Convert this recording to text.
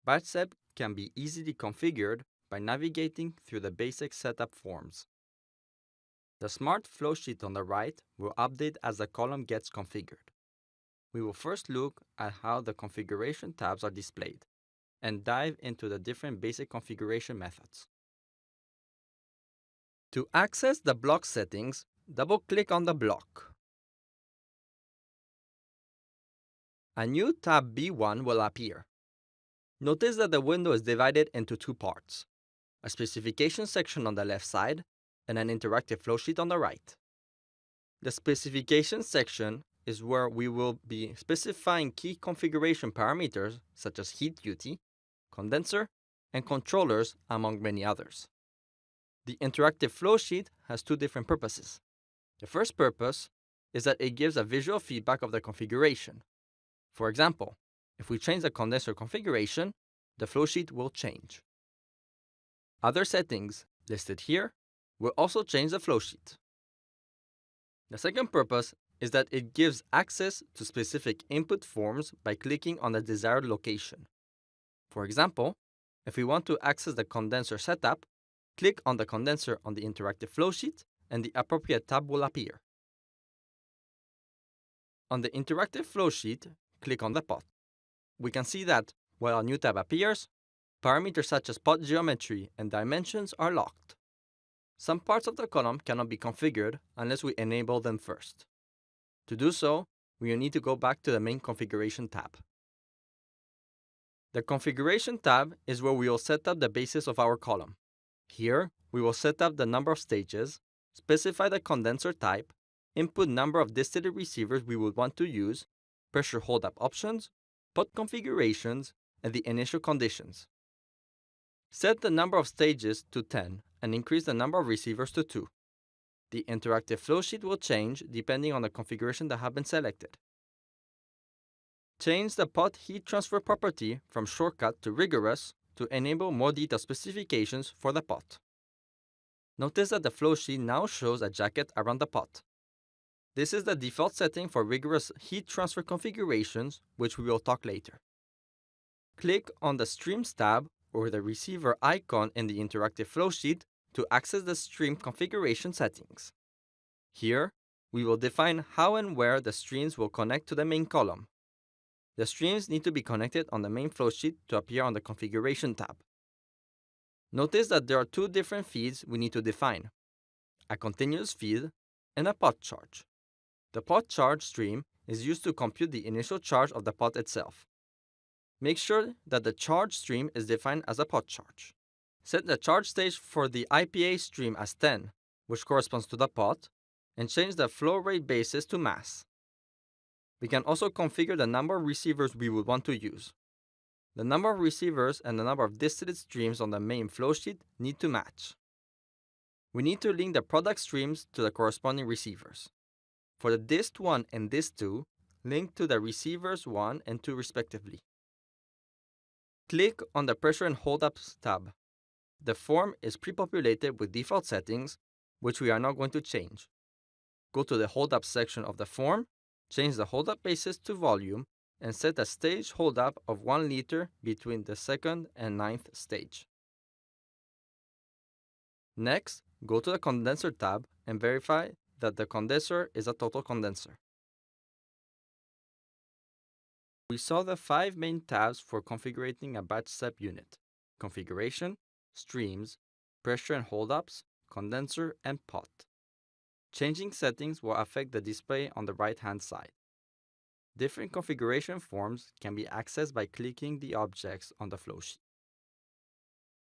Batch step can be easily configured by navigating through the basic setup forms. The smart flowsheet on the right will update as the column gets configured. We will first look at how the configuration tabs are displayed and dive into the different basic configuration methods. To access the block settings, double-click on the block. A new tab B1 will appear. Notice that the window is divided into two parts, a specification section on the left side and an interactive flowsheet on the right. The specification section is where we will be specifying key configuration parameters such as heat duty, condenser, and controllers, among many others. The interactive flowsheet has two different purposes. The first purpose is that it gives a visual feedback of the configuration. For example, if we change the condenser configuration, the flowsheet will change. Other settings, listed here, will also change the flowsheet. The second purpose is that it gives access to specific input forms by clicking on the desired location. For example, if we want to access the condenser setup, click on the condenser on the interactive flowsheet and the appropriate tab will appear. On the interactive flowsheet, click on the pot. We can see that, while a new tab appears, parameters such as pot geometry and dimensions are locked. Some parts of the column cannot be configured unless we enable them first. To do so, we will need to go back to the main configuration tab. The configuration tab is where we will set up the basis of our column. Here, we will set up the number of stages, specify the condenser type, input number of distillated receivers we would want to use, pressure hold-up options, pot configurations, and the initial conditions. Set the number of stages to 10 and increase the number of receivers to 2. The interactive flowsheet will change depending on the configuration that have been selected. Change the pot heat transfer property from shortcut to rigorous to enable more detailed specifications for the pot. Notice that the flowsheet now shows a jacket around the pot. This is the default setting for rigorous heat transfer configurations, which we will talk later. Click on the Streams tab or the receiver icon in the interactive flowsheet to access the stream configuration settings. Here, we will define how and where the streams will connect to the main column. The streams need to be connected on the main flowsheet to appear on the configuration tab. Notice that there are two different feeds we need to define, a continuous feed and a pot charge. The pot charge stream is used to compute the initial charge of the pot itself. Make sure that the charge stream is defined as a pot charge. Set the charge stage for the IPA stream as 10, which corresponds to the pot, and change the flow rate basis to mass. We can also configure the number of receivers we would want to use. The number of receivers and the number of distillate streams on the main flowsheet need to match. We need to link the product streams to the corresponding receivers. For the dist 1 and dist 2, link to the receivers 1 and 2 respectively. Click on the Pressure and Hold-Ups tab. The form is pre-populated with default settings, which we are not going to change. Go to the Hold-Up section of the form, change the hold-up basis to volume, and set a stage hold-up of 1 liter between the 2nd and 9th stage. Next, go to the Condenser tab and verify that the condenser is a total condenser. We saw the 5 main tabs for configuring a batch step unit: configuration, streams, pressure and hold-ups, condenser, and pot. Changing settings will affect the display on the right-hand side. Different configuration forms can be accessed by clicking the objects on the flowsheet.